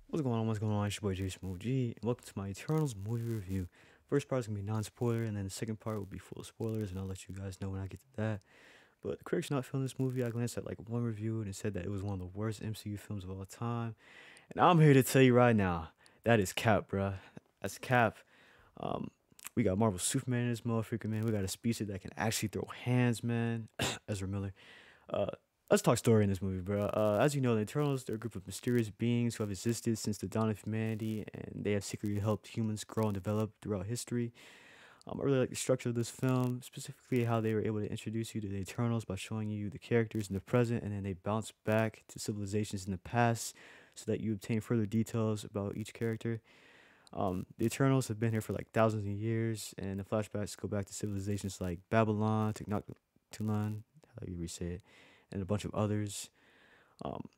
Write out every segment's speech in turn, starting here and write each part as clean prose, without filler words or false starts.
What's going on? What's going on? It's your boy Jason G, and welcome to my Eternals movie review. First part is gonna be non-spoiler, and then the second part will be full of spoilers, and I'll let you guys know when I get to that. But the critics not feeling this movie. I glanced at like one review, and it said that it was one of the worst MCU films of all time. And I'm here to tell you right now, that is cap, bruh. That's cap. Um, we got Marvel Superman in this motherfucker, man. We got a speedster that can actually throw hands, man. Ezra Miller. Uh, let's talk story in this movie, bro. As you know, the Eternals, they're a group of mysterious beings who have existed since the dawn of humanity, and they have secretly helped humans grow and develop throughout history. I really like the structure of this film, specifically how they were able to introduce you to the Eternals by showing you the characters in the present, and then they bounce back to civilizations in the past so that you obtain further details about each character. The Eternals have been here for like thousands of years, and the flashbacks go back to civilizations like Babylon, Tecnoctulan, how you say it, and a bunch of others. Um,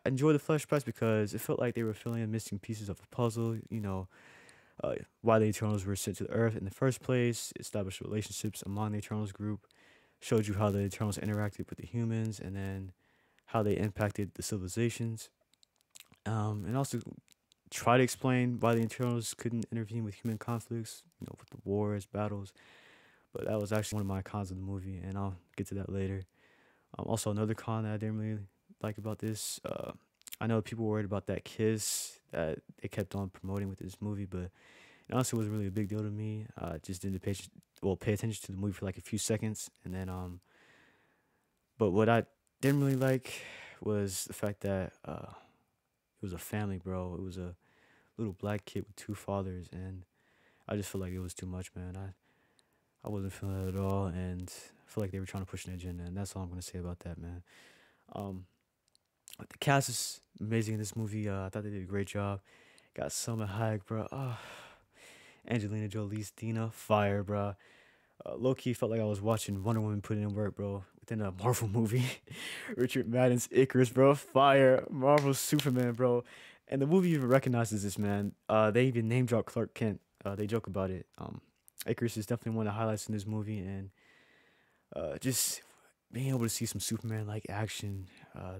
I enjoy the flashbacks because it felt like they were filling in missing pieces of a puzzle. Why the Eternals were sent to the Earth in the first place, established relationships among the Eternals group, showed you how the Eternals interacted with the humans, and then how they impacted the civilizations. And also try to explain why the Eternals couldn't intervene with human conflicts, with the wars, battles. But that was actually one of my cons of the movie, and I'll get to that later. Also, another con that I didn't really like about this, I know people were worried about that kiss that they kept on promoting with this movie, but it honestly wasn't really a big deal to me. I just didn't pay attention to the movie for like a few seconds, and then but what I didn't really like was the fact that it was a family, bro. It was a little black kid with two fathers, and I just feel like it was too much, man. I wasn't feeling it at all, and I feel like they were trying to push an agenda, and that's all I'm gonna say about that, man. Um, the cast is amazing in this movie. I thought they did a great job. Got Selma Hayek, bro. Angelina Jolie's Dina, fire, bro. Low key felt like I was watching Wonder Woman put in work, bro, within a Marvel movie. Richard Madden's Icarus, bro, fire. Marvel's Superman, bro. And the movie even recognizes this, man. They even name drop Clark Kent. They joke about it. Icarus is definitely one of the highlights in this movie, and just being able to see some Superman like action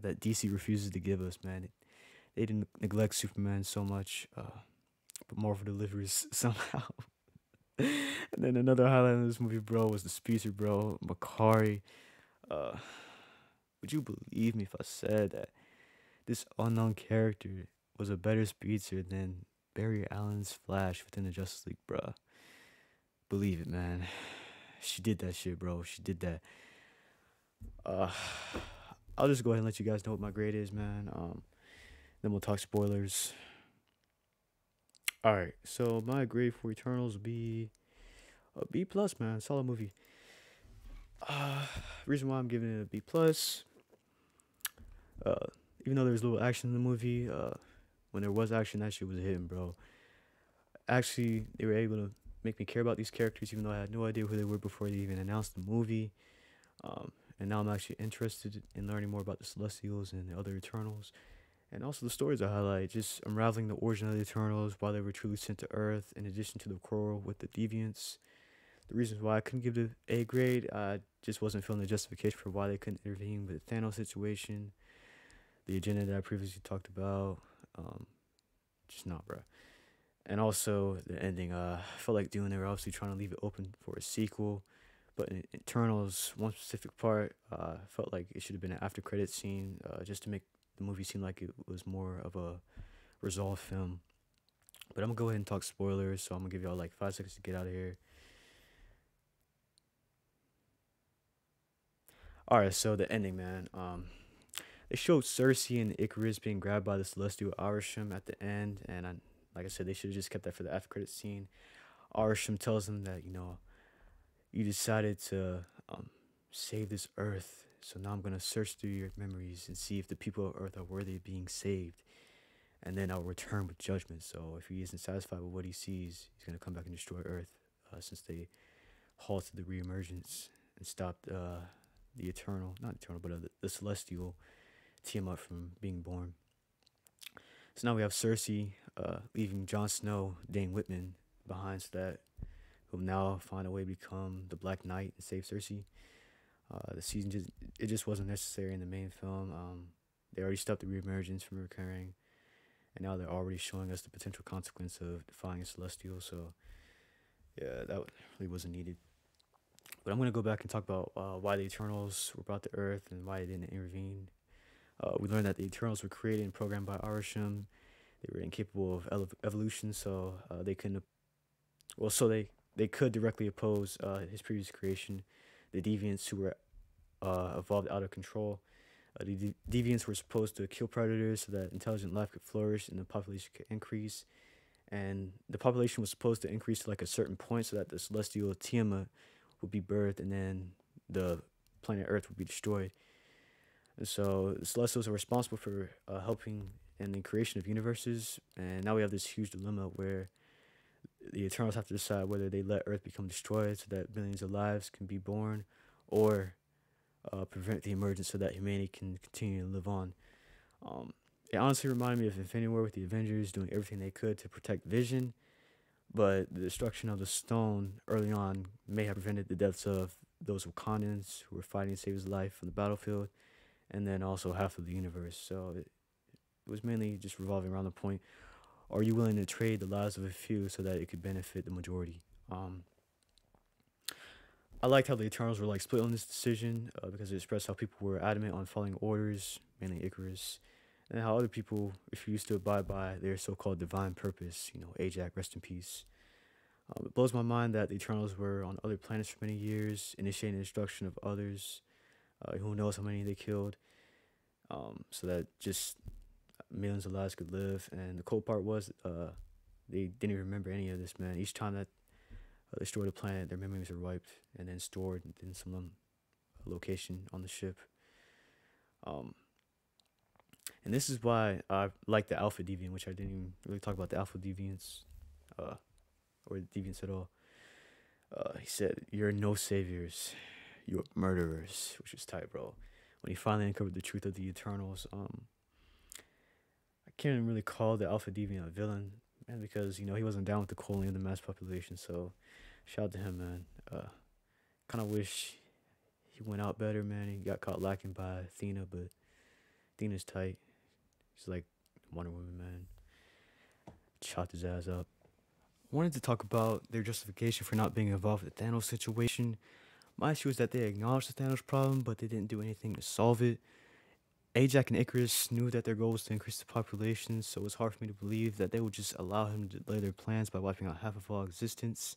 that DC refuses to give us, man. They didn't neglect Superman so much, but Marvel delivers somehow. And then another highlight in this movie, bro, was the speedster, bro, Makari. Uh, would you believe me if I said that this unknown character was a better speedster than Barry Allen's Flash within the Justice League, bro? Believe it, man. She did that shit, bro. She did that. Uh, I'll just go ahead and let you guys know what my grade is, man. Then we'll talk spoilers. All right, so my grade for Eternals will be a B plus, man. Solid movie. Uh, Reason why I'm giving it a B plus. Uh, Even though there's little action in the movie, when there was action, that shit was hitting, bro. Actually, they were able to make me care about these characters, even though I had no idea who they were before they even announced the movie. And now I'm actually interested in learning more about the Celestials and the other Eternals. And also the stories I highlight, just unraveling the origin of the Eternals, why they were truly sent to Earth, in addition to the quarrel with the Deviants. The reasons why I couldn't give the A grade, I just wasn't feeling the justification for why they couldn't intervene with the Thanos situation, the agenda that I previously talked about. Just not, bro. And also the ending, I felt like doing they were obviously trying to leave it open for a sequel, but in Eternals, one specific part, felt like it should have been an after credit scene, just to make the movie seem like it was more of a resolved film. But I'm gonna go ahead and talk spoilers, so I'm gonna give y'all like 5 seconds to get out of here. All right, so the ending, man. They showed Cersei and Icarus being grabbed by the Celestial Arishem at the end, and like I said, they should have just kept that for the after credit scene. Arishem tells them that you decided to save this Earth, so now I'm gonna search through your memories and see if the people of Earth are worthy of being saved, and then I'll return with judgment. So if he isn't satisfied with what he sees, he's gonna come back and destroy Earth, since they halted the reemergence and stopped the eternal, not eternal, but the celestial Tiamat from being born. So now we have Cersei leaving Jon Snow, Dane Whitman behind, so that he'll now find a way to become the Black Knight and save Cersei. The season just wasn't necessary in the main film. They already stopped the reemergence from recurring, and now they're already showing us the potential consequence of defying a celestial. So yeah, that really wasn't needed. But I'm gonna go back and talk about why the Eternals were brought to Earth and why they didn't intervene. We learned that the Eternals were created and programmed by Arisham. They were incapable of evolution, so they couldn't. Well, so they could directly oppose his previous creation, the Deviants, who were evolved out of control. The Deviants were supposed to kill predators so that intelligent life could flourish and the population could increase. And the population was supposed to increase to like a certain point so that the celestial Tiamat would be birthed and then the planet Earth would be destroyed. And so the Celestials are responsible for helping in the creation of universes. And now we have this huge dilemma where the Eternals have to decide whether they let Earth become destroyed so that billions of lives can be born, or prevent the emergence so that humanity can continue to live on. It honestly reminded me of Infinity War with the Avengers doing everything they could to protect Vision, but the destruction of the stone early on may have prevented the deaths of those Wakandans who were fighting to save his life on the battlefield, and then also half of the universe. So it was mainly just revolving around the point: are you willing to trade the lives of a few so that it could benefit the majority? I liked how the Eternals were like split on this decision because it expressed how people were adamant on following orders, mainly Icarus, and how other people refused to abide by their so-called divine purpose. You know, Ajax, rest in peace. It blows my mind that the Eternals were on other planets for many years, initiating the destruction of others. Who knows how many they killed, so that just millions of lives could live. And the cool part was they didn't even remember any of this, man. Each time that they destroyed a planet, their memories are wiped and then stored in some location on the ship. And this is why I like the Alpha Deviant, which I didn't even really talk about the Alpha Deviants, or the Deviants at all. He said, "You're no saviors, you're murderers," which was tight, bro. When he finally uncovered the truth of the Eternals, I can't even really call the Alpha Deviant a villain, man, because he wasn't down with the culling of the mass population. So, shout out to him, man. Kind of wish he went out better, man. He got caught lacking by Athena, but Athena's tight. She's like Wonder Woman, man. Chopped his ass up. Wanted to talk about their justification for not being involved with the Thanos situation. My issue is that they acknowledged the Thanos problem, but they didn't do anything to solve it. Ajax and Icarus knew that their goal was to increase the population, so it's hard for me to believe that they would just allow him to delay their plans by wiping out half of all existence.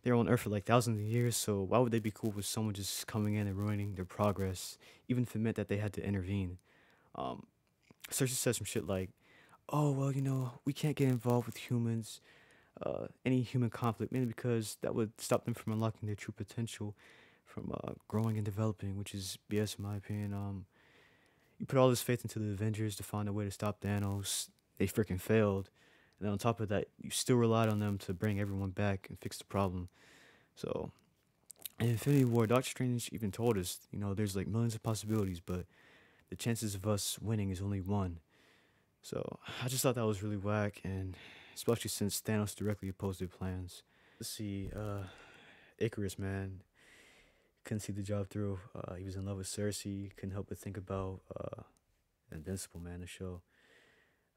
They were on Earth for like thousands of years, so why would they be cool with someone just coming in and ruining their progress, even if it meant that they had to intervene? Cersei said some shit like, "Oh, well, we can't get involved with humans, any human conflict, mainly because that would stop them from unlocking their true potential, from growing and developing," which is BS in my opinion. You put all this faith into the Avengers to find a way to stop Thanos. They freaking failed. And then on top of that, you still relied on them to bring everyone back and fix the problem. So, in Infinity War, Doctor Strange even told us, there's like millions of possibilities, but the chances of us winning is only one. So, I just thought that was really whack, and especially since Thanos directly opposed their plans. Let's see, Icarus, man. Couldn't see the job through. He was in love with Cersei. Couldn't help but think about Invincible, man, the show.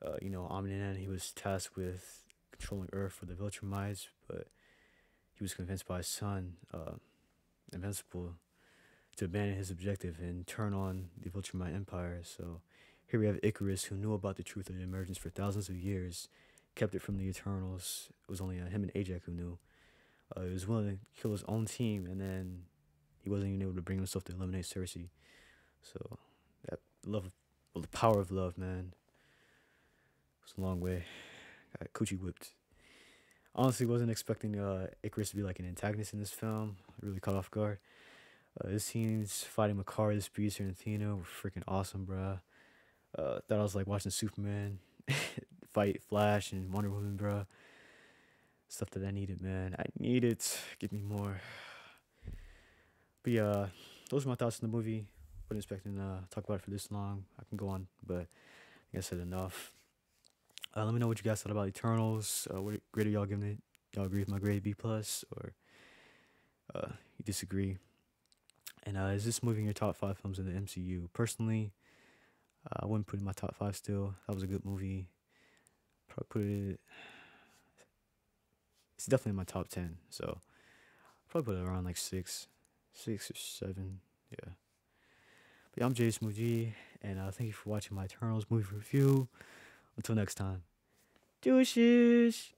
Omni-Man, he was tasked with controlling Earth for the Viltrumites, but he was convinced by his son, Invincible, to abandon his objective and turn on the Viltrumite Empire. So here we have Icarus, who knew about the truth of the emergence for thousands of years, kept it from the Eternals. It was only him and Ajax who knew. He was willing to kill his own team, and then he wasn't even able to bring himself to eliminate Cersei. So that the power of love, man. It's a long way. Got coochie whipped. Honestly, wasn't expecting Icarus to be like an antagonist in this film. Really caught off guard. His scenes fighting Makari, the Speedster, and Athena were freaking awesome, bruh. Thought I was like watching Superman fight Flash and Wonder Woman, bruh. Stuff that I needed, man. I need it. Give me more. But yeah, those are my thoughts on the movie. Wasn't expecting to talk about it for this long. I can go on, but I think I said enough. Let me know what you guys thought about Eternals. What grade are y'all giving it? Y'all agree with my grade B plus, or you disagree? And is this movie in your top 5 films in the MCU? Personally, I wouldn't put it in my top 5 still. That was a good movie. probably put it. It's definitely in my top 10. So probably put it around like 6 or 7. Yeah. But yeah, I'm Jay Smoothie, and thank you for watching my Eternals movie review. Until next time, deuces.